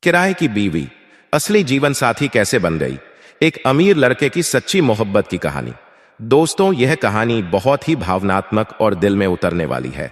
किराए की बीवी असली जीवन साथी कैसे बन गई, एक अमीर लड़के की सच्ची मोहब्बत की कहानी। दोस्तों, यह कहानी बहुत ही भावनात्मक और दिल में उतरने वाली है।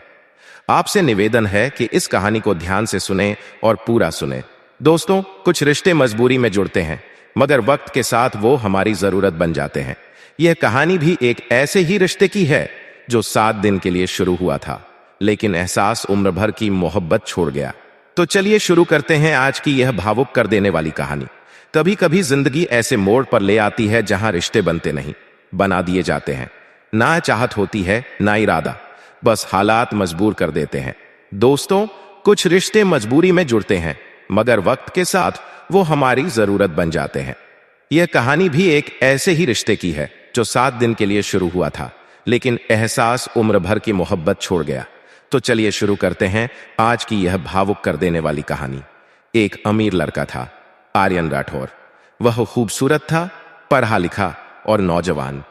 आपसे निवेदन है कि इस कहानी को ध्यान से सुने और पूरा सुने। दोस्तों, कुछ रिश्ते मजबूरी में जुड़ते हैं, मगर वक्त के साथ वो हमारी जरूरत बन जाते हैं। यह कहानी भी एक ऐसे ही रिश्ते की है जो 7 दिन के लिए शुरू हुआ था, लेकिन एहसास उम्र भर की मोहब्बत छोड़ गया। तो चलिए शुरू करते हैं आज की यह भावुक कर देने वाली कहानी। कभी कभी जिंदगी ऐसे मोड़ पर ले आती है जहां रिश्ते बनते नहीं, बना दिए जाते हैं। ना चाहत होती है, ना इरादा, बस हालात मजबूर कर देते हैं। दोस्तों, कुछ रिश्ते मजबूरी में जुड़ते हैं, मगर वक्त के साथ वो हमारी जरूरत बन जाते हैं। यह कहानी भी एक ऐसे ही रिश्ते की है जो 7 दिन के लिए शुरू हुआ था, लेकिन एहसास उम्र भर की मोहब्बत छोड़ गया। तो चलिए शुरू करते हैं आज की यह भावुक कर देने वाली कहानी। एक अमीर लड़का था, आर्यन राठौर। वह खूबसूरत था, पढ़ा लिखा और नौजवान।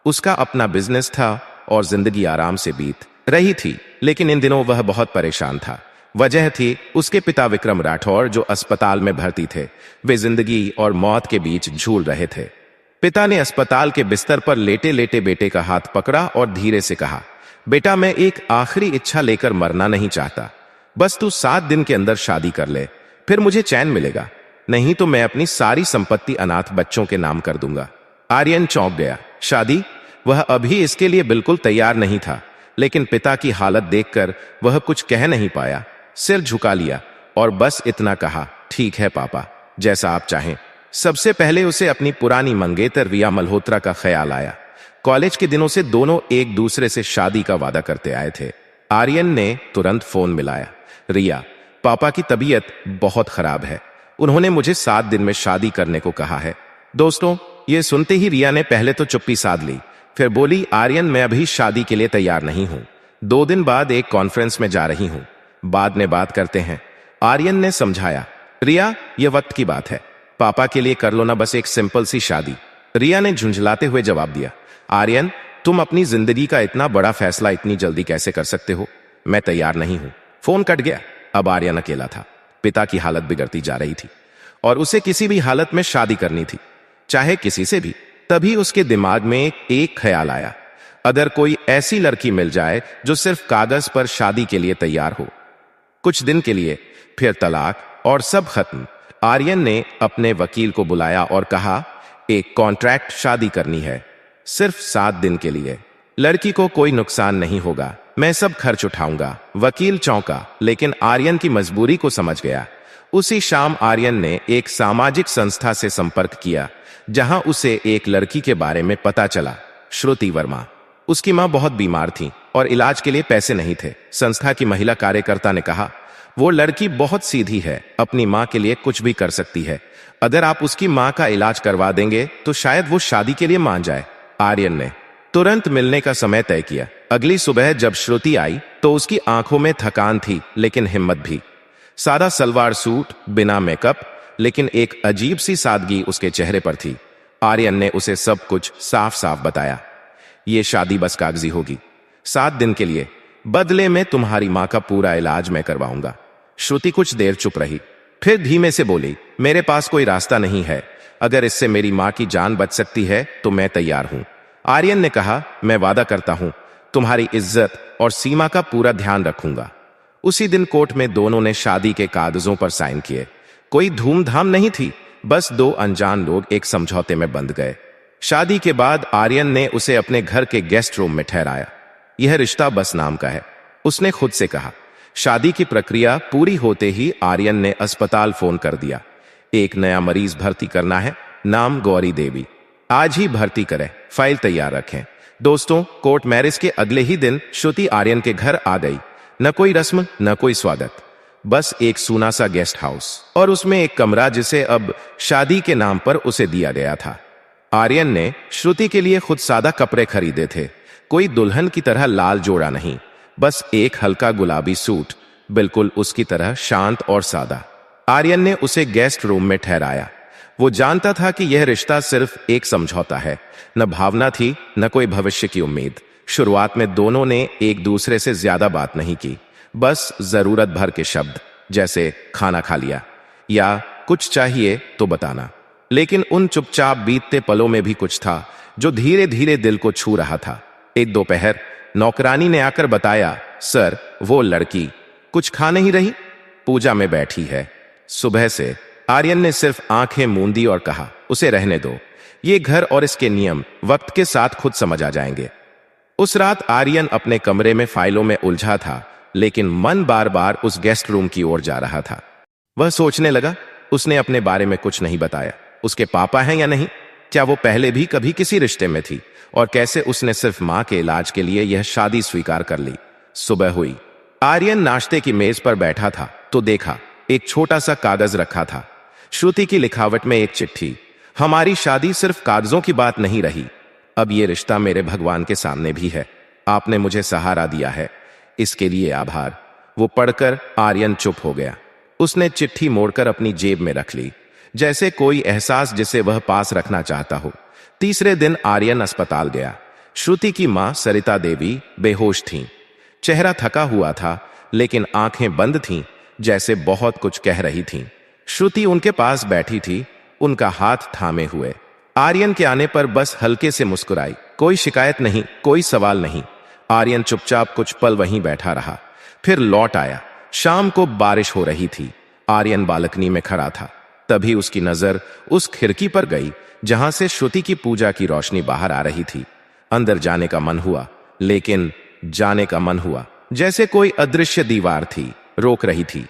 उसका अपना बिजनेस था और जिंदगी आराम से बीत रही थी, लेकिन इन दिनों वह बहुत परेशान था। वजह थी उसके पिता विक्रम राठौर, जो अस्पताल में भर्ती थे। वे जिंदगी और मौत के बीच झूल रहे थे। पिता ने अस्पताल के बिस्तर पर लेटे लेटे बेटे का हाथ पकड़ा और धीरे से कहा, बेटा, मैं एक आखिरी इच्छा लेकर मरना नहीं चाहता। बस तू 7 दिन के अंदर शादी कर ले, फिर मुझे चैन मिलेगा। नहीं तो मैं अपनी सारी संपत्ति अनाथ बच्चों के नाम कर दूंगा। आर्यन चौंक गया। शादी? वह अभी इसके लिए बिल्कुल तैयार नहीं था, लेकिन पिता की हालत देखकर वह कुछ कह नहीं पाया। सिर झुका लिया और बस इतना कहा, ठीक है पापा, जैसा आप चाहें। सबसे पहले उसे अपनी पुरानी मंगेतर रिया मल्होत्रा का ख्याल आया। कॉलेज के दिनों से दोनों एक दूसरे से शादी का वादा करते आए थे। आर्यन ने तुरंत फोन मिलाया। रिया, पापा की तबीयत बहुत खराब है, उन्होंने मुझे 7 दिन में शादी करने को कहा है। दोस्तों, ये सुनते ही रिया ने पहले तो चुप्पी साध ली, फिर बोली, आर्यन, मैं अभी शादी के लिए तैयार नहीं हूं। 2 दिन बाद एक कॉन्फ्रेंस में जा रही हूं, बाद में बात करते हैं। आर्यन ने समझाया। रिया, यह वक्त की बात है, पापा के लिए कर लो ना बस एक सिंपल सी शादी। रिया ने झुंझलाते हुए जवाब दिया, आर्यन, तुम अपनी जिंदगी का इतना बड़ा फैसला इतनी जल्दी कैसे कर सकते हो? मैं तैयार नहीं हूं। फोन कट गया। अब आर्यन अकेला था। पिता की हालत बिगड़ती जा रही थी और उसे किसी भी हालत में शादी करनी थी, चाहे किसी से भी। तभी उसके दिमाग में एक ख्याल आया, अगर कोई ऐसी लड़की मिल जाए जो सिर्फ कागज पर शादी के लिए तैयार हो। कुछ दिन के लिए, फिर तलाक और सब खत्म। आर्यन ने अपने वकील को बुलाया और कहा, एक कॉन्ट्रैक्ट शादी करनी है, सिर्फ 7 दिन के लिए। लड़की को कोई नुकसान नहीं होगा, मैं सब खर्च उठाऊंगा। वकील चौंका, लेकिन आर्यन की मजबूरी को समझ गया। उसी शाम आर्यन ने एक सामाजिक संस्था से संपर्क किया, जहां उसे एक लड़की के बारे में पता चला, श्रुति वर्मा। उसकी मां बहुत बीमार थी और इलाज के लिए पैसे नहीं थे। संस्था की महिला कार्यकर्ता ने कहा, वो लड़की बहुत सीधी है, अपनी मां के लिए कुछ भी कर सकती है। अगर आप उसकी मां का इलाज करवा देंगे तो शायद वो शादी के लिए मान जाए। आर्यन ने तुरंत मिलने का समय तय किया। अगली सुबह जब श्रुति आई तो उसकी आंखों में थकान थी, लेकिन हिम्मत भी। सादा सलवार सूट, बिना मेकअप, लेकिन एक अजीब सी सादगी उसके चेहरे पर थी। आर्यन ने उसे सब कुछ साफ साफ बताया। ये शादी बस कागजी होगी, 7 दिन के लिए, बदले में तुम्हारी मां का पूरा इलाज मैं करवाऊंगा। श्रुति कुछ देर चुप रही, फिर धीमे से बोली, मेरे पास कोई रास्ता नहीं है, अगर इससे मेरी मां की जान बच सकती है तो मैं तैयार हूं। आर्यन ने कहा, मैं वादा करता हूं, तुम्हारी इज्जत और सीमा का पूरा ध्यान रखूंगा। उसी दिन कोर्ट में दोनों ने शादी के कागजों पर साइन किए। कोई धूमधाम नहीं थी, बस 2 अनजान लोग एक समझौते में बंध गए। शादी के बाद आर्यन ने उसे अपने घर के गेस्ट रूम में ठहराया। यह रिश्ता बस नाम का है, उसने खुद से कहा। शादी की प्रक्रिया पूरी होते ही आर्यन ने अस्पताल फोन कर दिया। एक नया मरीज भर्ती करना है, नाम गौरी देवी। आज ही भर्ती करें, फाइल तैयार रखें। दोस्तों, कोर्ट मैरिज के अगले ही दिन श्रुति आर्यन के घर आ गई। न कोई रस्म, न कोई स्वागत, बस एक सूना सा गेस्ट हाउस और उसमें एक कमरा जिसे अब शादी के नाम पर उसे दिया गया था। आर्यन ने श्रुति के लिए खुद सादा कपड़े खरीदे थे, कोई दुल्हन की तरह लाल जोड़ा नहीं, बस एक हल्का गुलाबी सूट, बिल्कुल उसकी तरह शांत और सादा। आर्यन ने उसे गेस्ट रूम में ठहराया। वो जानता था कि यह रिश्ता सिर्फ एक समझौता है, न भावना थी, न कोई भविष्य की उम्मीद। शुरुआत में दोनों ने एक दूसरे से ज्यादा बात नहीं की, बस जरूरत भर के शब्द, जैसे खाना खा लिया। या कुछ चाहिए तो बताना। लेकिन उन चुपचाप बीतते पलों में भी कुछ था जो धीरे धीरे दिल को छू रहा था। एक दोपहर नौकरानी ने आकर बताया, सर, वो लड़की कुछ खा नहीं रही, पूजा में बैठी है सुबह से। आर्यन ने सिर्फ आंखें मूंदी और कहा, उसे रहने दो, ये घर और इसके नियम वक्त के साथ खुद समझ आ जाएंगे। उस रात आर्यन अपने कमरे में फाइलों में उलझा था, लेकिन मन बार बार उस गेस्ट रूम की ओर जा रहा था। वह सोचने लगा, उसने अपने बारे में कुछ नहीं बताया। उसके पापा हैं या नहीं? क्या वो पहले भी कभी किसी रिश्ते में थी? और कैसे उसने सिर्फ मां के इलाज के लिए यह शादी स्वीकार कर ली? सुबह हुई। आर्यन नाश्ते की मेज पर बैठा था तो देखा एक छोटा सा कागज रखा था। श्रुति की लिखावट में एक चिट्ठी। हमारी शादी सिर्फ कागजों की बात नहीं रही, अब ये रिश्ता मेरे भगवान के सामने भी है। आपने मुझे सहारा दिया है, इसके लिए आभार। वो पढ़कर आर्यन चुप हो गया। उसने चिट्ठी मोड़कर अपनी जेब में रख ली, जैसे कोई एहसास जिसे वह पास रखना चाहता हो। तीसरे दिन आर्यन अस्पताल गया। श्रुति की मां सरिता देवी बेहोश थीं। चेहरा थका हुआ था, लेकिन आंखें बंद थीं, जैसे बहुत कुछ कह रही थीं। श्रुति उनके पास बैठी थी, उनका हाथ थामे हुए। आर्यन के आने पर बस हल्के से मुस्कुराई। कोई शिकायत नहीं, कोई सवाल नहीं। आर्यन चुपचाप कुछ पल वहीं बैठा रहा, फिर लौट आया। शाम को बारिश हो रही थी। आर्यन बालकनी में खड़ा था। तभी उसकी नजर उस खिड़की पर गई जहां से श्रुति की पूजा की रोशनी बाहर आ रही थी। अंदर जाने का मन हुआ, लेकिन जाने का मन हुआ जैसे कोई अदृश्य दीवार थी, रोक रही थी।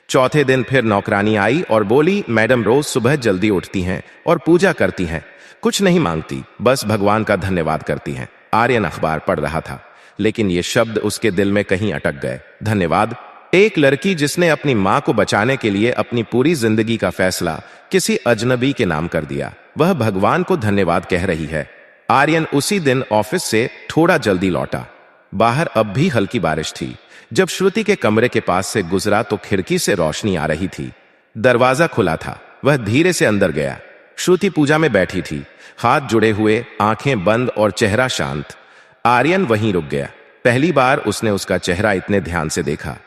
चौथे दिन फिर नौकरानी आई और बोली, मैडम रोज सुबह जल्दी उठती हैं और पूजा करती हैं, कुछ नहीं मांगती, बस भगवान का धन्यवाद करती हैं। आर्यन अखबार पढ़ रहा था, लेकिन ये शब्द उसके दिल में कहीं अटक गए। धन्यवाद? एक लड़की जिसने अपनी मां को बचाने के लिए अपनी पूरी जिंदगी का फैसला किसी अजनबी के नाम कर दिया, वह भगवान को धन्यवाद कह रही है। आर्यन उसी दिन ऑफिस से थोड़ा जल्दी लौटा। बाहर अब भी हल्की बारिश थी। जब श्रुति के कमरे के पास से गुजरा तो खिड़की से रोशनी आ रही थी। दरवाजा खुला था। वह धीरे से अंदर गया। श्रुति पूजा में बैठी थी, हाथ जुड़े हुए, आंखें बंद और चेहरा शांत। आर्यन वहीं रुक गया। पहली बार उसने उसका चेहरा इतने ध्यान से देखा।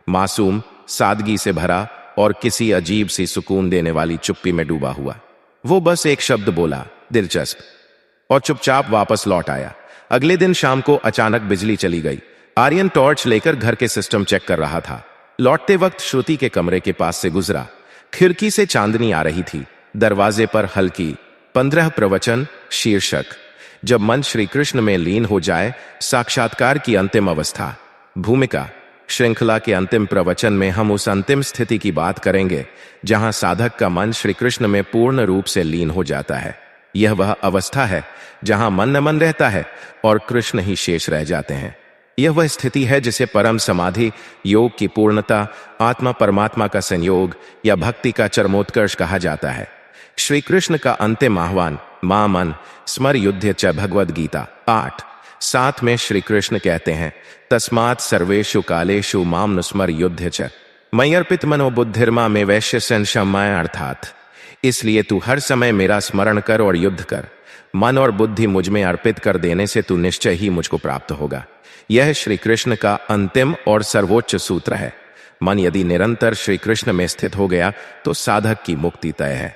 मासूम, सादगी से भरा और किसी अजीब सी सुकून देने वाली चुप्पी में डूबा हुआ। वो बस एक शब्द बोला, दिलचस्प, और चुपचाप वापस लौट आया। अगले दिन शाम को अचानक बिजली चली गई। आर्यन टॉर्च लेकर घर के सिस्टम चेक कर रहा था। लौटते वक्त श्रुति के कमरे के पास से गुजरा। खिड़की से चांदनी आ रही थी। दरवाजे पर हल्की 15 प्रवचन शीर्षक, जब मन श्री कृष्ण में लीन हो जाए, साक्षात्कार की अंतिम अवस्था। भूमिका, श्रृंखला के अंतिम प्रवचन में हम उस अंतिम स्थिति की बात करेंगे जहां साधक का मन श्री कृष्ण में पूर्ण रूप से लीन हो जाता है। यह वह अवस्था है जहां मन न मन रहता है और कृष्ण ही शेष रह जाते हैं। यह वह स्थिति है जिसे परम समाधि, योग की पूर्णता, आत्मा परमात्मा का संयोग या भक्ति का चरमोत्कर्ष कहा जाता है। श्री कृष्ण का अंतिम आह्वान, मां मन स्मर युद्ध च भगवद गीता 8:7 में श्री कृष्ण कहते हैं, तस्मात् सर्वेषु कालेषु माम नुस्मर युद्ध च मयि अर्पित मनो बुद्धिर्मा में वैश्य संशमय, अर्थात इसलिए तू हर समय मेरा स्मरण कर और युद्ध कर। मन और बुद्धि मुझ में अर्पित कर देने से तू निश्चय ही मुझको प्राप्त होगा। यह श्री कृष्ण का अंतिम और सर्वोच्च सूत्र है। मन यदि निरंतर श्री कृष्ण में स्थित हो गया तो साधक की मुक्ति तय है।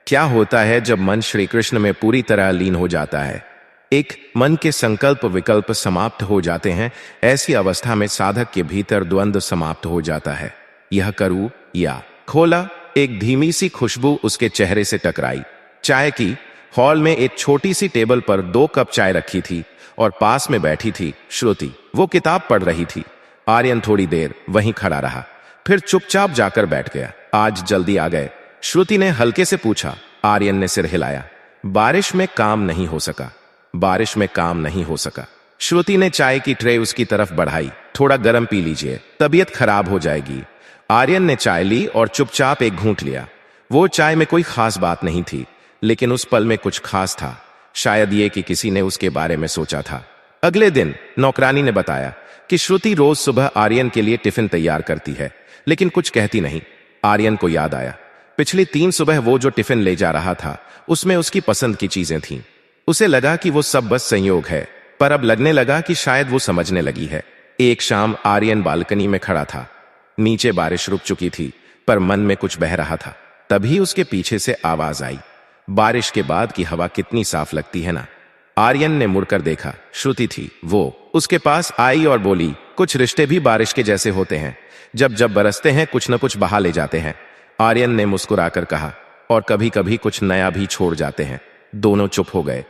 क्या होता है जब मन श्री कृष्ण में पूरी तरह लीन हो जाता है? एक मन के संकल्प विकल्प समाप्त हो जाते हैं। ऐसी अवस्था में साधक के भीतर द्वंद्व समाप्त हो जाता है, यह करूं या। खोला, एक धीमी सी खुशबू उसके चेहरे से टकराई। चाय की। हॉल में एक छोटी सी टेबल पर 2 कप चाय रखी थी और पास में बैठी थी श्रुति। वो किताब पढ़ रही थी। आर्यन थोड़ी देर वहीं खड़ा रहा, फिर चुपचाप जाकर बैठ गया। आज जल्दी आ गए? श्रुति ने हल्के से पूछा। आर्यन ने सिर हिलाया। बारिश में काम नहीं हो सका। बारिश में काम नहीं हो सका। श्रुति ने चाय की ट्रे उसकी तरफ बढ़ाई। थोड़ा गर्म पी लीजिए, तबीयत खराब हो जाएगी। आर्यन ने चाय ली और चुपचाप एक घूंट लिया। वो चाय में कोई खास बात नहीं थी, लेकिन उस पल में कुछ खास था। शायद ये कि किसी ने उसके बारे में सोचा था। अगले दिन नौकरानी ने बताया कि श्रुति रोज सुबह आर्यन के लिए टिफिन तैयार करती है, लेकिन कुछ कहती नहीं। आर्यन को याद आया, पिछली 3 सुबह वो जो टिफिन ले जा रहा था उसमें उसकी पसंद की चीजें थीं। उसे लगा कि वो सब बस संयोग है, पर अब लगने लगा कि शायद वो समझने लगी है। एक शाम आर्यन बालकनी में खड़ा था। नीचे बारिश रुक चुकी थी। पर मन में कुछ बह रहा था। तभी उसके पीछे से आवाज आई, बारिश के बाद की हवा कितनी साफ लगती है ना। आर्यन ने मुड़कर देखा, श्रुति थी। वो उसके पास आई और बोली, कुछ रिश्ते भी बारिश के जैसे होते हैं, जब जब बरसते हैं कुछ न कुछ बहा ले जाते हैं। आर्यन ने मुस्कुराकर कहा, और कभी कभी कुछ नया भी छोड़ जाते हैं। दोनों चुप हो गए,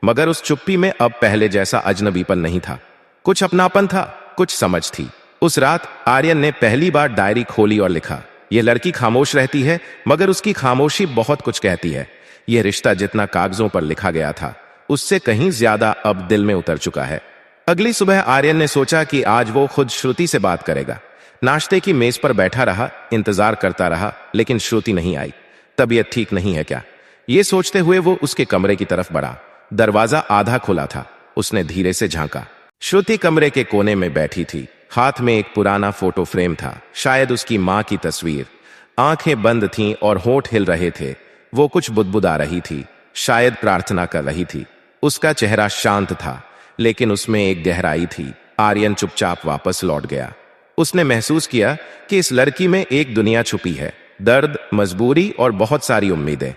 मगर उस चुप्पी में अब पहले जैसा अजनबीपन नहीं था। कुछ अपनापन था, कुछ समझ थी। उस रात आर्यन ने पहली बार डायरी खोली और लिखा, यह लड़की खामोश रहती है मगर उसकी खामोशी बहुत कुछ कहती है। यह रिश्ता जितना कागजों पर लिखा गया था उससे कहीं ज्यादा अब दिल में उतर चुका है। अगली सुबह आर्यन ने सोचा कि आज वो खुद श्रुति से बात करेगा। नाश्ते की मेज पर बैठा रहा, इंतजार करता रहा, लेकिन श्रुति नहीं आई। तबीयत ठीक नहीं है क्या, ये सोचते हुए वो उसके कमरे की तरफ बढ़ा। दरवाजा आधा खुला था। उसने धीरे से झांका। श्रुति कमरे के कोने में बैठी थी। हाथ में एक पुराना फोटो फ्रेम था, शायद उसकी मां की तस्वीर। आंखें बंद थीं और होंठ हिल रहे थे। वो कुछ बुदबुदा रही थी, शायद प्रार्थना कर रही थी। उसका चेहरा शांत था, लेकिन उसमें एक गहराई थी। आर्यन चुपचाप वापस लौट गया। उसने महसूस किया कि इस लड़की में एक दुनिया छुपी है, दर्द, मजबूरी और बहुत सारी उम्मीदें।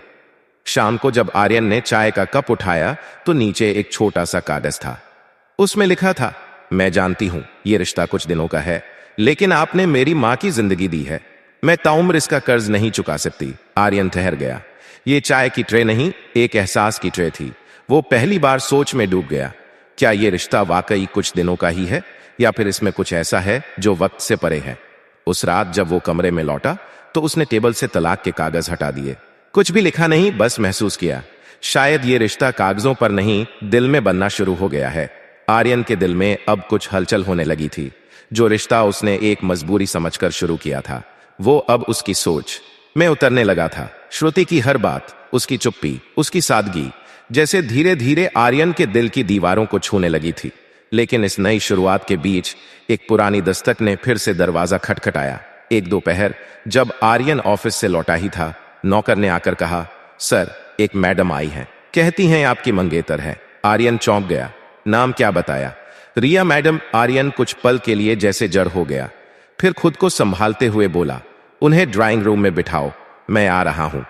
शाम को जब आर्यन ने चाय का कप उठाया तो नीचे एक छोटा सा कागज था। उसमें लिखा था, मैं जानती हूं ये रिश्ता कुछ दिनों का है, लेकिन आपने मेरी मां की जिंदगी दी है। मैं ताउम्र इसका कर्ज नहीं चुका सकती। आर्यन ठहर गया। ये चाय की ट्रे नहीं, एक एहसास की ट्रे थी। वो पहली बार सोच में डूब गया। क्या ये रिश्ता वाकई कुछ दिनों का ही है, या फिर इसमें कुछ ऐसा है जो वक्त से परे है। उस रात जब वो कमरे में लौटा तो उसने टेबल से तलाक के कागज हटा दिए। कुछ भी लिखा नहीं, बस महसूस किया, शायद ये रिश्ता कागजों पर नहीं, दिल में बनना शुरू हो गया है। आर्यन के दिल में अब कुछ हलचल होने लगी थी। जो रिश्ता उसने एक मजबूरी समझकर शुरू किया था, वो अब उसकी सोच में उतरने लगा था। श्रुति की हर बात, उसकी चुप्पी, उसकी सादगी, जैसे धीरे धीरे आर्यन के दिल की दीवारों को छूने लगी थी। लेकिन इस नई शुरुआत के बीच एक पुरानी दस्तक ने फिर से दरवाजा खटखटाया। एक दोपहर जब आर्यन ऑफिस से लौटा ही था, नौकर ने आकर कहा, सर, एक मैडम आई हैं, कहती हैं आपकी मंगेतर है। आर्यन चौंक गया। नाम क्या बताया? रिया मैडम। आर्यन कुछ पल के लिए जैसे जड़ हो गया, फिर खुद को संभालते हुए बोला, उन्हें ड्राइंग रूम में बिठाओ, मैं आ रहा हूं।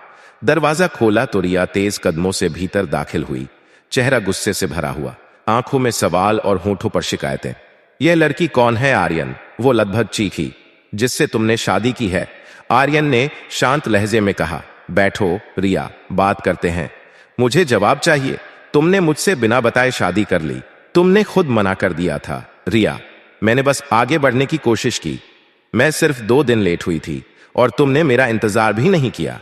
दरवाजा खोला तो रिया तेज कदमों से भीतर दाखिल हुई, चेहरा गुस्से से भरा हुआ, आंखों में सवाल और होठों पर शिकायतें। यह लड़की कौन है आर्यन? वो लगभग चीखी। जिससे तुमने शादी की है, आर्यन ने शांत लहजे में कहा। बैठो रिया, बात करते हैं। मुझे जवाब चाहिए। तुमने मुझसे बिना बताए शादी कर ली। तुमने खुद मना कर दिया था। रिया, मैंने बस आगे बढ़ने की कोशिश की। मैं सिर्फ 2 दिन लेट हुई थी और तुमने मेरा इंतजार भी नहीं किया।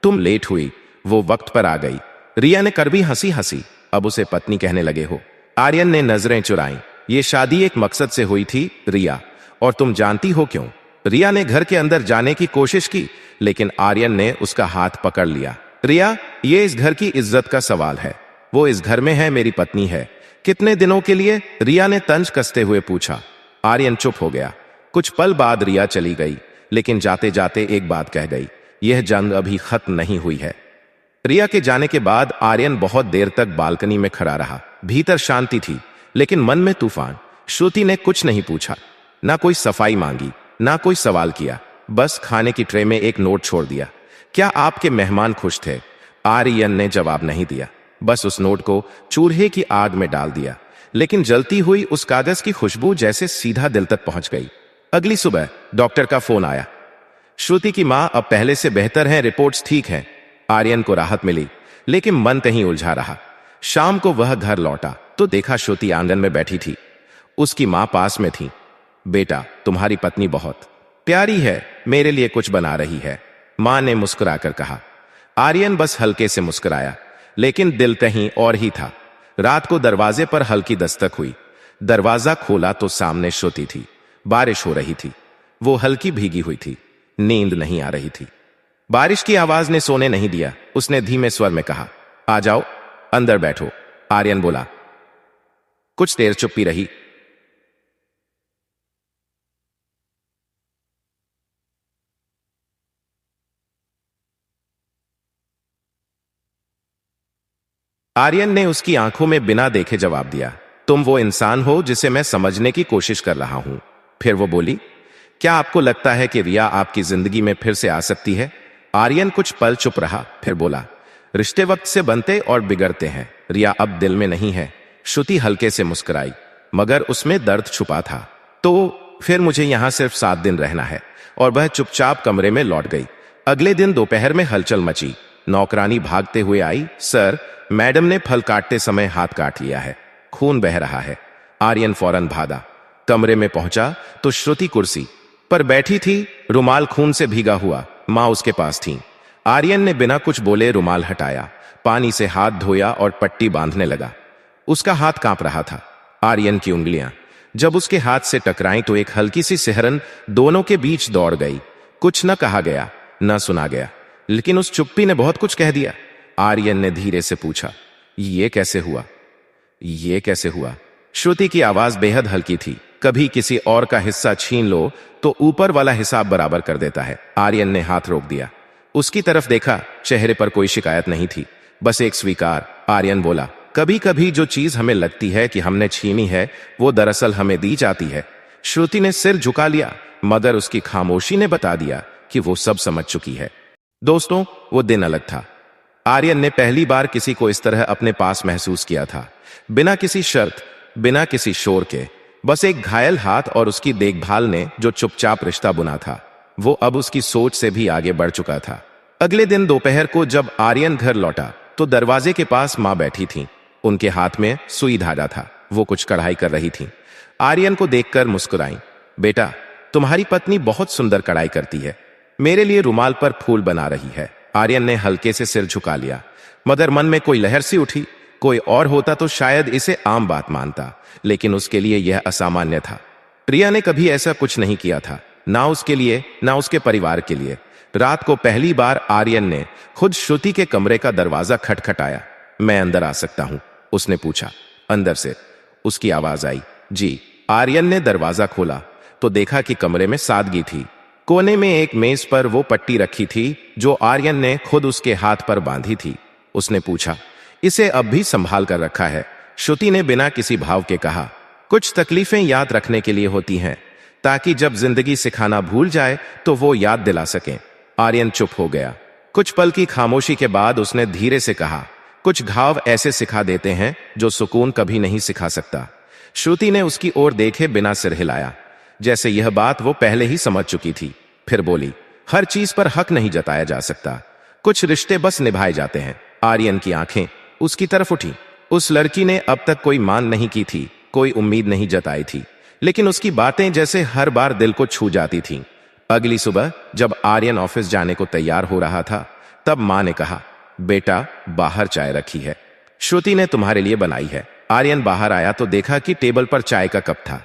तुम लेट हुई, वो वक्त पर आ गई। रिया ने कर भी हंसी हंसी। अब उसे पत्नी कहने लगे हो? आर्यन ने नजरें चुराई। ये शादी एक मकसद से हुई थी रिया, और तुम जानती हो क्यों? रिया ने घर के अंदर जाने की कोशिश की, लेकिन आर्यन ने उसका हाथ पकड़ लिया। रिया, ये इस घर की इज्जत का सवाल है। वो इस घर में है, मेरी पत्नी है। कितने दिनों के लिए? रिया ने तंज कसते हुए पूछा। आर्यन चुप हो गया। कुछ पल बाद रिया चली गई, लेकिन जाते जाते एक बात कह गई, यह जंग अभी खत्म नहीं हुई है। रिया के जाने के बाद आर्यन बहुत देर तक बालकनी में खड़ा रहा। भीतर शांति थी, लेकिन मन में तूफान। श्रुति ने कुछ नहीं पूछा, ना कोई सफाई मांगी, ना कोई सवाल किया। बस खाने की ट्रे में एक नोट छोड़ दिया। क्या आपके मेहमान खुश थे? आर्यन ने जवाब नहीं दिया, बस उस नोट को चूल्हे की आग में डाल दिया। लेकिन जलती हुई उस कागज की खुशबू जैसे सीधा दिल तक पहुंच गई। अगली सुबह डॉक्टर का फोन आया। श्रुति की मां अब पहले से बेहतर हैं, रिपोर्ट्स ठीक हैं। आर्यन को राहत मिली, लेकिन मन कहीं उलझा रहा। शाम को वह घर लौटा तो देखा श्रुति आंगन में बैठी थी। उसकी मां पास में थी। बेटा, तुम्हारी पत्नी बहुत प्यारी है, मेरे लिए कुछ बना रही है, मां ने मुस्कुराकर कहा। आर्यन बस हल्के से मुस्कुराया, लेकिन दिल कहीं और ही था। रात को दरवाजे पर हल्की दस्तक हुई। दरवाजा खोला तो सामने श्रुति थी। बारिश हो रही थी। वो हल्की भीगी हुई थी, नींद नहीं आ रही थी। बारिश की आवाज ने सोने नहीं दिया। उसने धीमे स्वर में कहा, आ जाओ, अंदर बैठो। आर्यन बोला। कुछ देर चुप्पी रही। आर्यन ने उसकी आंखों में बिना देखे जवाब दिया, तुम वो इंसान हो जिसे मैं समझने की कोशिश कर रहा हूं। फिर वो बोली, क्या आपको लगता है कि रिया आपकी जिंदगी में फिर से आ सकती है? आर्यन कुछ पल चुप रहा, फिर बोला, रिश्ते वक्त से बनते और बिगड़ते हैं, रिया अब दिल में नहीं है। श्रुति हल्के से मुस्कुराई, मगर उसमें दर्द छुपा था। तो फिर मुझे यहां सिर्फ 7 दिन रहना है। और वह चुपचाप कमरे में लौट गई। अगले दिन दोपहर में हलचल मची। नौकरानी भागते हुए आई, सर, मैडम ने फल काटते समय हाथ काट लिया है, खून बह रहा है। आर्यन फौरन भागा। कमरे में पहुंचा तो श्रुति कुर्सी पर बैठी थी, रुमाल खून से भीगा हुआ। मां उसके पास थी। आर्यन ने बिना कुछ बोले रुमाल हटाया, पानी से हाथ धोया और पट्टी बांधने लगा। उसका हाथ कांप रहा था। आर्यन की उंगलियां जब उसके हाथ से टकराई तो एक हल्की सी सिहरन दोनों के बीच दौड़ गई। कुछ न कहा गया, न सुना गया, लेकिन उस चुप्पी ने बहुत कुछ कह दिया। आर्यन ने धीरे से पूछा, ये कैसे हुआ? ये कैसे हुआ? श्रुति की आवाज बेहद हल्की थी। कभी किसी और का हिस्सा छीन लो तो ऊपर वाला हिसाब बराबर कर देता है। आर्यन ने हाथ रोक दिया। उसकी तरफ देखा, चेहरे पर कोई शिकायत नहीं थी, बस एक स्वीकार। आर्यन बोला, कभी कभी जो चीज हमें लगती है कि हमने छीनी है, वो दरअसल हमें दी जाती है। श्रुति ने सिर झुका लिया, मगर उसकी खामोशी ने बता दिया कि वो सब समझ चुकी है। दोस्तों, वो दिन अलग था। आर्यन ने पहली बार किसी को इस तरह अपने पास महसूस किया था, बिना किसी शर्त, बिना किसी शोर के। बस एक घायल हाथ और उसकी देखभाल ने जो चुपचाप रिश्ता बुना था, वो अब उसकी सोच से भी आगे बढ़ चुका था। अगले दिन दोपहर को जब आर्यन घर लौटा तो दरवाजे के पास मां बैठी थी। उनके हाथ में सुई धागा था, वो कुछ कढ़ाई कर रही थी। आर्यन को देखकर मुस्कुराई, बेटा, तुम्हारी पत्नी बहुत सुंदर कढ़ाई करती है, मेरे लिए रुमाल पर फूल बना रही है। आर्यन ने हल्के से सिर झुका लिया, मगर मन में कोई लहर सी उठी। कोई और होता तो शायद इसे आम बात मानता, लेकिन उसके लिए यह असामान्य था। प्रिया ने कभी ऐसा कुछ नहीं किया था, ना उसके लिए, ना उसके परिवार के लिए। रात को पहली बार आर्यन ने खुद श्रुति के कमरे का दरवाजा खटखटाया। मैं अंदर आ सकता हूं? उसने पूछा। अंदर से उसकी आवाज आई, जी। आर्यन ने दरवाजा खोला तो देखा कि कमरे में सादगी थी। कोने में एक मेज पर वो पट्टी रखी थी जो आर्यन ने खुद उसके हाथ पर बांधी थी। उसने पूछा, इसे अब भी संभाल कर रखा है? श्रुति ने बिना किसी भाव के कहा, कुछ तकलीफें याद रखने के लिए होती हैं, ताकि जब जिंदगी सिखाना भूल जाए तो वो याद दिला सकें। आर्यन चुप हो गया। कुछ पल की खामोशी के बाद उसने धीरे से कहा, कुछ घाव ऐसे सिखा देते हैं जो सुकून कभी नहीं सिखा सकता। श्रुति ने उसकी ओर देखे बिना सिर हिलाया, जैसे यह बात वो पहले ही समझ चुकी थी। फिर बोली, हर चीज पर हक नहीं जताया जा सकता, कुछ रिश्ते बस निभाए जाते हैं। आर्यन की आंखें उसकी तरफ उठी। उस लड़की ने अब तक कोई मांग नहीं की थी, कोई उम्मीद नहीं जताई थी, लेकिन उसकी बातें जैसे हर बार दिल को छू जाती थीं। अगली सुबह जब आर्यन ऑफिस जाने को तैयार हो रहा था, तब मां ने कहा, बेटा, बाहर चाय रखी है, श्रुति ने तुम्हारे लिए बनाई है। आर्यन बाहर आया तो देखा कि टेबल पर चाय का कप था,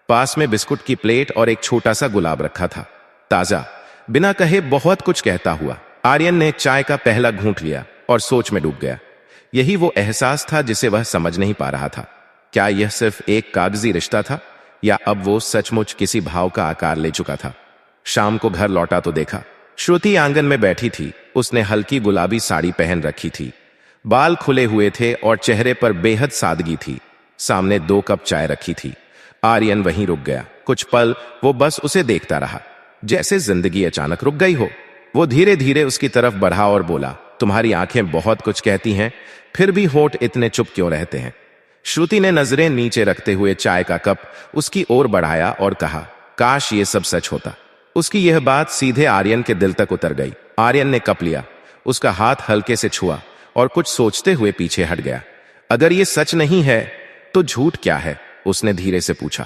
पास में बिस्कुट की प्लेट और एक छोटा सा गुलाब रखा था, ताजा, बिना कहे बहुत कुछ कहता हुआ। आर्यन ने चाय का पहला घूंट लिया और सोच में डूब गया। यही वो एहसास था जिसे वह समझ नहीं पा रहा था। क्या यह सिर्फ एक कागजी रिश्ता था, या अब वो सचमुच किसी भाव का आकार ले चुका था? शाम को घर लौटा तो देखा श्रुति आंगन में बैठी थी। उसने हल्की गुलाबी साड़ी पहन रखी थी, बाल खुले हुए थे और चेहरे पर बेहद सादगी थी। सामने 2 कप चाय रखी थी। आर्यन वहीं रुक गया। कुछ पल वो बस उसे देखता रहा, जैसे जिंदगी अचानक रुक गई हो। वो धीरे धीरे उसकी तरफ बढ़ा और बोला, तुम्हारी आंखें बहुत कुछ कहती हैं, फिर भी होठ इतने चुप क्यों रहते हैं? श्रुति ने नजरें नीचे रखते हुए चाय का कप उसकी ओर बढ़ाया और कहा, काश ये सब सच होता। उसकी यह बात सीधे आर्यन के दिल तक उतर गई। आर्यन ने कप लिया, उसका हाथ हल्के से छुआ और कुछ सोचते हुए पीछे हट गया। अगर ये सच नहीं है तो झूठ क्या है? उसने धीरे से पूछा।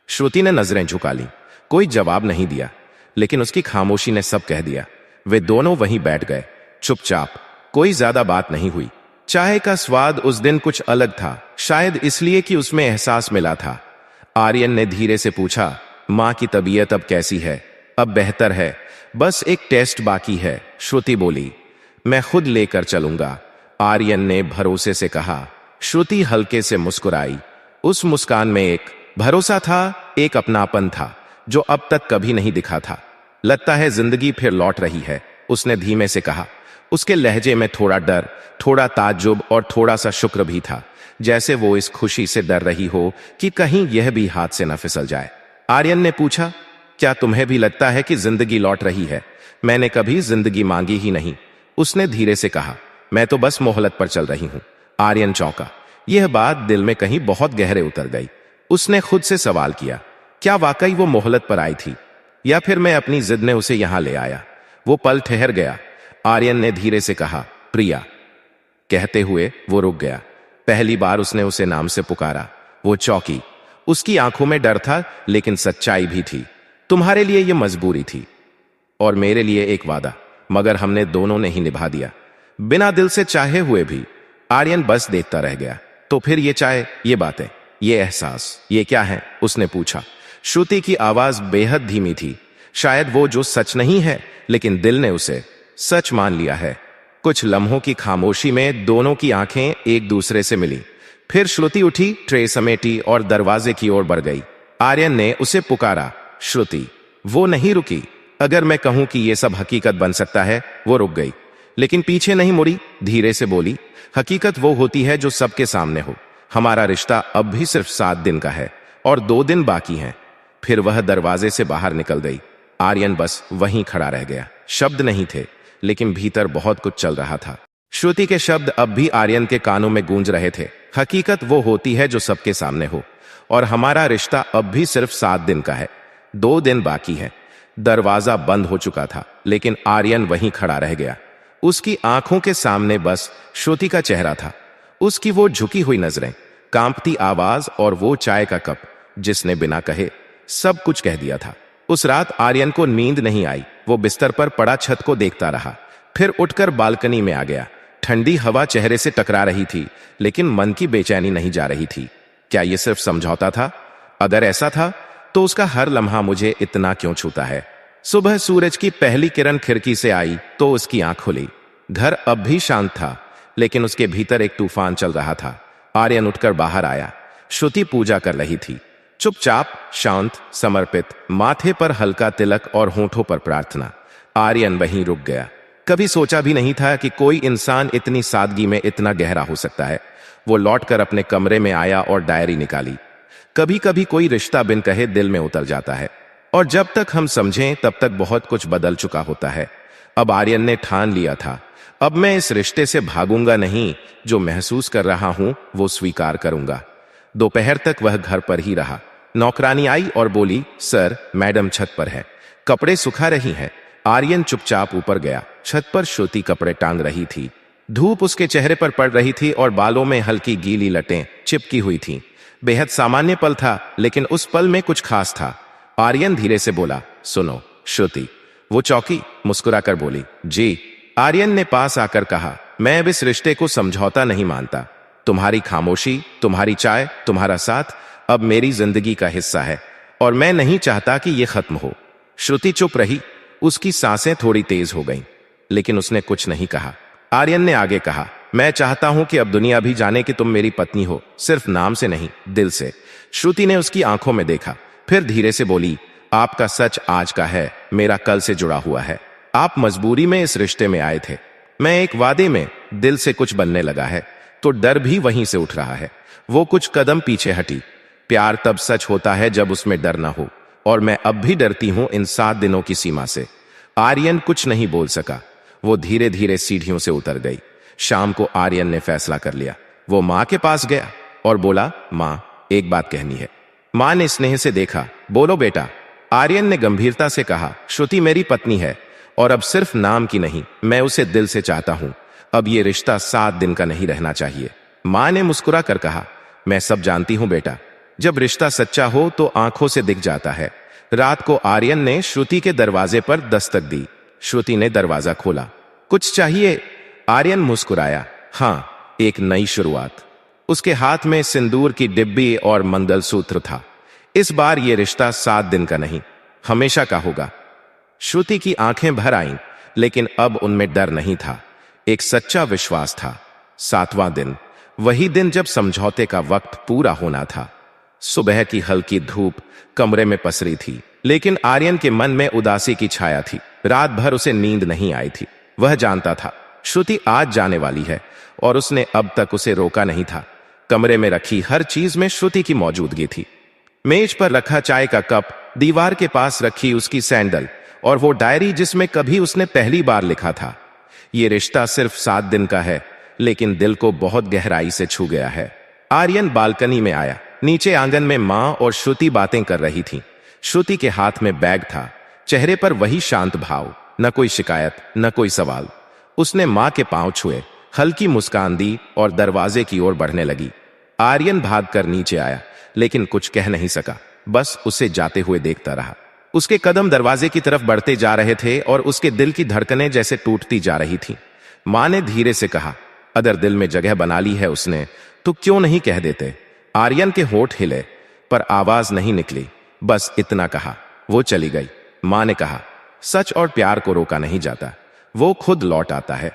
श्रुति ने नजरें झुका ली। कोई जवाब नहीं दिया, लेकिन उसकी खामोशी ने सब कह दिया। वे दोनों वहीं बैठ गए, चुपचाप। कोई ज्यादा बात नहीं हुई। चाय का स्वाद उस दिन कुछ अलग था, शायद इसलिए कि उसमें एहसास मिला था। आर्यन ने धीरे से पूछा, मां की तबीयत अब कैसी है? अब बेहतर है, बस एक टेस्ट बाकी है, श्रुति बोली। मैं खुद लेकर चलूंगा, आर्यन ने भरोसे से कहा। श्रुति हल्के से मुस्कुराई। उस मुस्कान में एक भरोसा था, एक अपनापन था जो अब तक कभी नहीं दिखा था। लगता है जिंदगी फिर लौट रही है, उसने धीमे से कहा। उसके लहजे में थोड़ा डर, थोड़ा ताज्जुब और थोड़ा सा शुक्र भी था, जैसे वो इस खुशी से डर रही हो कि कहीं यह भी हाथ से न फिसल जाए। आर्यन ने पूछा, क्या तुम्हें भी लगता है कि जिंदगी लौट रही है? मैंने कभी जिंदगी मांगी ही नहीं, उसने धीरे से कहा। मैं तो बस मोहलत पर चल रही हूं। आर्यन चौंका। यह बात दिल में कहीं बहुत गहरे उतर गई। उसने खुद से सवाल किया, क्या वाकई वो मोहलत पर आई थी, या फिर मैं अपनी जिद ने उसे यहां ले आया? वो पल ठहर गया। आर्यन ने धीरे से कहा, प्रिया। कहते हुए वो रुक गया। पहली बार उसने उसे नाम से पुकारा। वो चौंकी। उसकी आंखों में डर था, लेकिन सच्चाई भी थी। तुम्हारे लिए यह मजबूरी थी और मेरे लिए एक वादा, मगर हमने दोनों ने ही निभा दिया, बिना दिल से चाहे हुए भी। आर्यन बस देखता रह गया। तो फिर ये चाहे, ये बातें, ये एहसास, ये क्या है? उसने पूछा। श्रुति की आवाज बेहद धीमी थी। शायद वो जो सच नहीं है, लेकिन दिल ने उसे सच मान लिया है। कुछ लम्हों की खामोशी में दोनों की आंखें एक दूसरे से मिली। फिर श्रुति उठी, ट्रे समेटी और दरवाजे की ओर बढ़ गई। आर्यन ने उसे पुकारा, श्रुति। वो नहीं रुकी। अगर मैं कहूं कि यह सब हकीकत बन सकता है, वो रुक गई, लेकिन पीछे नहीं मुड़ी। धीरे से बोली, हकीकत वो होती है जो सबके सामने हो। हमारा रिश्ता अब भी सिर्फ 7 दिन का है और 2 दिन बाकी हैं। फिर वह दरवाजे से बाहर निकल गई। आर्यन बस वहीं खड़ा रह गया। शब्द नहीं थे, लेकिन भीतर बहुत कुछ चल रहा था। श्रुति के शब्द अब भी आर्यन के कानों में गूंज रहे थे। हकीकत वो होती है जो सबके सामने हो, और हमारा रिश्ता अब भी सिर्फ 7 दिन का है, 2 दिन बाकी है। दरवाजा बंद हो चुका था, लेकिन आर्यन वहीं खड़ा रह गया। उसकी आंखों के सामने बस श्रुति का चेहरा था, उसकी वो झुकी हुई नजरें, कांपती आवाज और वो चाय का कप जिसने बिना कहे सब कुछ कह दिया था। उस रात आर्यन को नींद नहीं आई। वो बिस्तर पर पड़ा छत को देखता रहा, फिर उठकर बालकनी में आ गया। ठंडी हवा चेहरे से टकरा रही थी, लेकिन मन की बेचैनी नहीं जा रही थी। क्या यह सिर्फ समझौता था? अगर ऐसा था, तो उसका हर लम्हा मुझे इतना क्यों छूता है? सुबह सूरज की पहली किरण खिड़की से आई तो उसकी आंख खुली। घर अब भी शांत था, लेकिन उसके भीतर एक तूफान चल रहा था। आर्यन उठकर बाहर आया। श्रुति पूजा कर रही थी, चुपचाप, शांत, समर्पित, माथे पर हल्का तिलक और होठों पर प्रार्थना। आर्यन वहीं रुक गया। कभी सोचा भी नहीं था कि कोई इंसान इतनी सादगी में इतना गहरा हो सकता है। वो लौटकर अपने कमरे में आया और डायरी निकाली। कभी कभी कोई रिश्ता बिन कहे दिल में उतर जाता है, और जब तक हम समझें तब तक बहुत कुछ बदल चुका होता है। अब आर्यन ने ठान लिया था, अब मैं इस रिश्ते से भागूंगा नहीं। जो महसूस कर रहा हूं वो स्वीकार करूंगा। दोपहर तक वह घर पर ही रहा। नौकरानी आई और बोली, सर, मैडम छत पर है, कपड़े सुखा रही हैं। आर्यन चुपचाप ऊपर गया। छत पर श्रुति कपड़े टांग रही थी। धूप उसके चेहरे पर पड़ रही थी और बालों में हल्की गीली लटें चिपकी हुई थीं। बेहद सामान्य पल था, लेकिन उस पल में कुछ खास था। आर्यन धीरे से बोला, सुनो श्रुति। वो चौंकी, मुस्कुराकर बोली, जी। आर्यन ने पास आकर कहा, मैं अब इस रिश्ते को समझौता नहीं मानता। तुम्हारी खामोशी, तुम्हारी चाय, तुम्हारा साथ अब मेरी जिंदगी का हिस्सा है, और मैं नहीं चाहता कि यह खत्म हो। श्रुति चुप रही। उसकी सांसें थोड़ी तेज हो गईं, लेकिन उसने कुछ नहीं कहा। आर्यन ने आगे कहा, मैं चाहता हूं कि अब दुनिया भी जाने कि तुम मेरी पत्नी हो, सिर्फ नाम से नहीं, दिल से। श्रुति ने उसकी आंखों में देखा, फिर धीरे से बोली, आपका सच आज का है, मेरा कल से जुड़ा हुआ है। आप मजबूरी में इस रिश्ते में आए थे, मैं एक वादे में। दिल से कुछ बनने लगा है तो डर भी वहीं से उठ रहा है। वो कुछ कदम पीछे हटी। प्यार तब सच होता है जब उसमें डर ना हो, और मैं अब भी डरती हूं इन 7 दिनों की सीमा से। आर्यन कुछ नहीं बोल सका। वो धीरे धीरे सीढ़ियों से उतर गई। शाम को आर्यन ने फैसला कर लिया। वो माँ के पास गया और बोला, माँ, एक बात कहनी है। माँ ने स्नेह से देखा। बोलो बेटा। आर्यन ने गंभीरता से कहा, श्रुति मेरी पत्नी है, और अब सिर्फ नाम की नहीं, मैं उसे दिल से चाहता हूं। अब ये रिश्ता 7 दिन का नहीं रहना चाहिए। माँ ने मुस्कुरा कर कहा, मैं सब जानती हूं बेटा, जब रिश्ता सच्चा हो तो आंखों से दिख जाता है। रात को आर्यन ने श्रुति के दरवाजे पर दस्तक दी। श्रुति ने दरवाजा खोला। कुछ चाहिए? आर्यन मुस्कुराया, हाँ, एक नई शुरुआत। उसके हाथ में सिंदूर की डिब्बी और मंगलसूत्र था। इस बार यह रिश्ता 7 दिन का नहीं, हमेशा का होगा। श्रुति की आंखें भर आईं, लेकिन अब उनमें डर नहीं था, एक सच्चा विश्वास था। 7वां दिन, वही दिन जब समझौते का वक्त पूरा होना था। सुबह की हल्की धूप कमरे में पसरी थी, लेकिन आर्यन के मन में उदासी की छाया थी। रात भर उसे नींद नहीं आई थी। वह जानता था श्रुति आज जाने वाली है, और उसने अब तक उसे रोका नहीं था। कमरे में रखी हर चीज में श्रुति की मौजूदगी थी। मेज पर रखा चाय का कप, दीवार के पास रखी उसकी सैंडल और वो डायरी जिसमें कभी उसने पहली बार लिखा था। ये रिश्ता सिर्फ 7 दिन का है, लेकिन दिल को बहुत गहराई से छू गया है। आर्यन बालकनी में आया। नीचे आंगन में माँ और श्रुति बातें कर रही थी। श्रुति के हाथ में बैग था, चेहरे पर वही शांत भाव, न कोई शिकायत न कोई सवाल। उसने माँ के पांव छुए, हल्की मुस्कान दी और दरवाजे की ओर बढ़ने लगी। आर्यन भागकर नीचे आया, लेकिन कुछ कह नहीं सका, बस उसे जाते हुए देखता रहा। उसके कदम दरवाजे की तरफ बढ़ते जा रहे थे और उसके दिल की धड़कनें जैसे टूटती जा रही थीं। माँ ने धीरे से कहा, अगर दिल में जगह बना ली है उसने तो क्यों नहीं कह देते। आर्यन के होंठ हिले, पर आवाज नहीं निकली। बस इतना कहा, वो चली गई। माँ ने कहा, सच और प्यार को रोका नहीं जाता, वो खुद लौट आता है।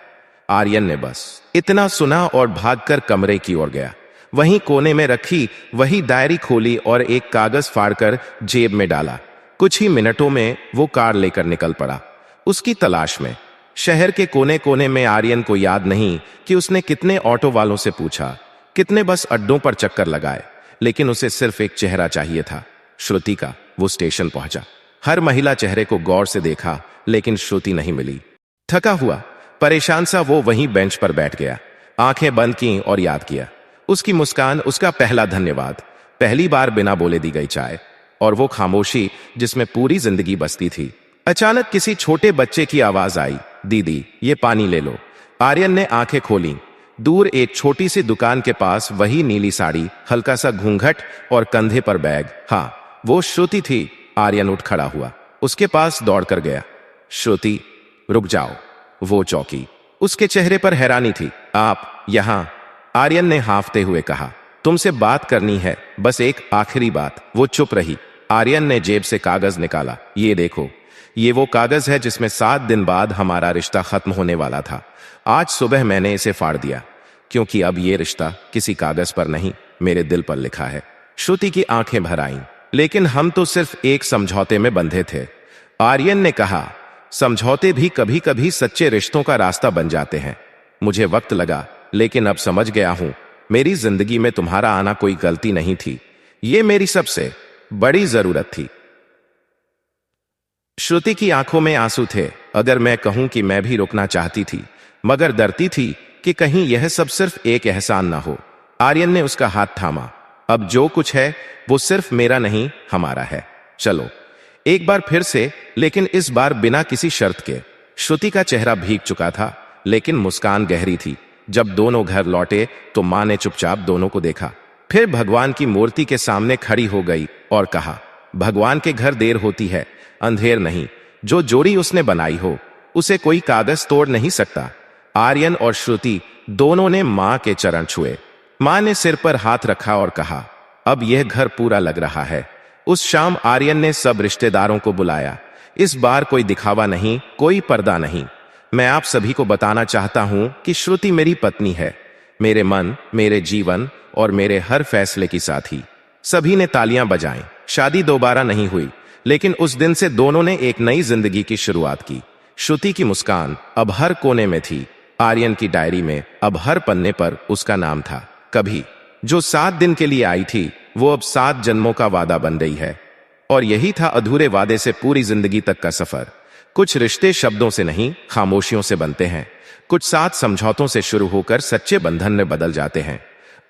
आर्यन ने बस इतना सुना और भागकर कमरे की ओर गया। वहीं कोने में रखी वही डायरी खोली और एक कागज फाड़कर जेब में डाला। कुछ ही मिनटों में वो कार लेकर निकल पड़ा, उसकी तलाश में। शहर के कोने कोने में आर्यन को याद नहीं कि उसने कितने ऑटो वालों से पूछा, कितने बस अड्डों पर चक्कर लगाए, लेकिन उसे सिर्फ एक चेहरा चाहिए था, श्रुति का। वो स्टेशन पहुंचा। हर महिला चेहरे को गौर से देखा, लेकिन श्रुति नहीं मिली। थका हुआ, परेशान सा वो वहीं बेंच पर बैठ गया। आंखें बंद की और याद किया उसकी मुस्कान, उसका पहला धन्यवाद, पहली बार बिना बोले दी गई चाय, और वो खामोशी जिसमें पूरी जिंदगी बसती थी। अचानक किसी छोटे बच्चे की आवाज आई, दीदी ये पानी ले लो। आर्यन ने आंखें खोली। दूर एक छोटी सी दुकान के पास वही नीली साड़ी, हल्का सा घूंघट और कंधे पर बैग। हाँ, वो श्रुति थी। आर्यन उठ खड़ा हुआ, उसके पास दौड़कर गया। श्रुति, रुक जाओ। वो चौंकी, उसके चेहरे पर हैरानी थी। आप यहां? आर्यन ने हांफते हुए कहा, तुमसे बात करनी है, बस एक आखिरी बात। वो चुप रही। आर्यन ने जेब से कागज निकाला। ये देखो, ये वो कागज है जिसमें 7 दिन बाद हमारा रिश्ता खत्म होने वाला था। आज सुबह मैंने इसे फाड़ दिया, क्योंकि अब ये रिश्ता किसी कागज पर नहीं, मेरे दिल पर लिखा है। श्रुति की आंखें भर आईं। लेकिन हम तो सिर्फ एक समझौते में बंधे थे। आर्यन ने कहा, समझौते भी कभी कभी सच्चे रिश्तों का रास्ता बन जाते हैं। मुझे वक्त लगा, लेकिन अब समझ गया हूं, मेरी जिंदगी में तुम्हारा आना कोई गलती नहीं थी, ये मेरी सबसे बड़ी जरूरत थी। श्रुति की आंखों में आंसू थे। अगर मैं कहूं कि मैं भी रुकना चाहती थी, मगर डरती थी कि कहीं यह सब सिर्फ एक एहसान ना हो। आर्यन ने उसका हाथ थामा। अब जो कुछ है वो सिर्फ मेरा नहीं, हमारा है। चलो, एक बार फिर से, लेकिन इस बार बिना किसी शर्त के। श्रुति का चेहरा भीग चुका था, लेकिन मुस्कान गहरी थी। जब दोनों घर लौटे तो मां ने चुपचाप दोनों को देखा, फिर भगवान की मूर्ति के सामने खड़ी हो गई और कहा, भगवान के घर देर होती है, अंधेर नहीं। जो जोड़ी उसने बनाई हो, उसे कोई कागज तोड़ नहीं सकता। आर्यन और श्रुति दोनों ने मां के चरण छुए। मां ने सिर पर हाथ रखा और कहा, अब यह घर पूरा लग रहा है। उस शाम आर्यन ने सब रिश्तेदारों को बुलाया। इस बार कोई दिखावा नहीं, कोई पर्दा नहीं। मैं आप सभी को बताना चाहता हूं कि श्रुति मेरी पत्नी है, मेरे मन, मेरे जीवन और मेरे हर फैसले की साथी। सभी ने तालियां बजाईं। शादी दोबारा नहीं हुई, लेकिन उस दिन से दोनों ने एक नई जिंदगी की शुरुआत की। श्रुति की मुस्कान अब हर कोने में थी। आर्यन की डायरी में अब हर पन्ने पर उसका नाम था। कभी जो 7 दिन के लिए आई थी, वो अब 7 जन्मों का वादा बन गई है। और यही था अधूरे वादे से पूरी जिंदगी तक का सफर। कुछ रिश्ते शब्दों से नहीं, खामोशियों से बनते हैं। कुछ 7 समझौतों से शुरू होकर सच्चे बंधन में बदल जाते हैं।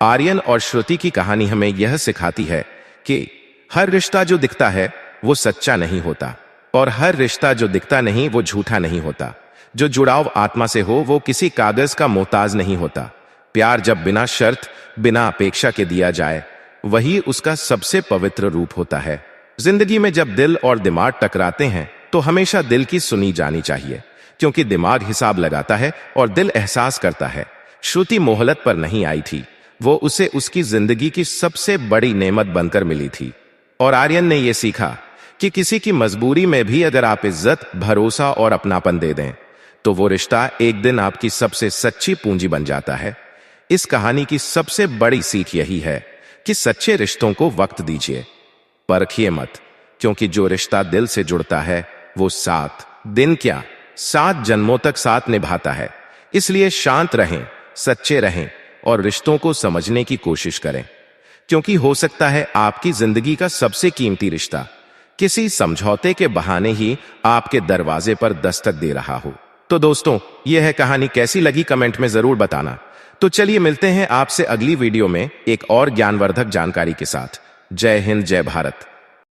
आर्यन और श्रुति की कहानी हमें यह सिखाती है कि हर रिश्ता जो दिखता है वो सच्चा नहीं होता, और हर रिश्ता जो दिखता नहीं वो झूठा नहीं होता। जो जुड़ाव आत्मा से हो वो किसी कागज का मोहताज नहीं होता। प्यार जब बिना शर्त, बिना अपेक्षा के दिया जाए, वही उसका सबसे पवित्र रूप होता है। जिंदगी में जब दिल और दिमाग टकराते हैं तो हमेशा दिल की सुनी जानी चाहिए, क्योंकि दिमाग हिसाब लगाता है और दिल एहसास करता है। श्रुति मोहलत पर नहीं आई थी, वो उसे उसकी जिंदगी की सबसे बड़ी नेमत बनकर मिली थी। और आर्यन ने यह सीखा कि किसी की मजबूरी में भी अगर आप इज्जत, भरोसा और अपनापन दे दें, तो वो रिश्ता एक दिन आपकी सबसे सच्ची पूंजी बन जाता है। इस कहानी की सबसे बड़ी सीख यही है कि सच्चे रिश्तों को वक्त दीजिए, परखिए मत, क्योंकि जो रिश्ता दिल से जुड़ता है वो 7 दिन क्या, 7 जन्मों तक साथ निभाता है। इसलिए शांत रहें, सच्चे रहें और रिश्तों को समझने की कोशिश करें, क्योंकि हो सकता है आपकी जिंदगी का सबसे कीमती रिश्ता किसी समझौते के बहाने ही आपके दरवाजे पर दस्तक दे रहा हो। तो दोस्तों, यह है कहानी, कैसी लगी कमेंट में जरूर बताना। तो चलिए मिलते हैं आपसे अगली वीडियो में एक और ज्ञानवर्धक जानकारी के साथ। जय हिंद, जय भारत।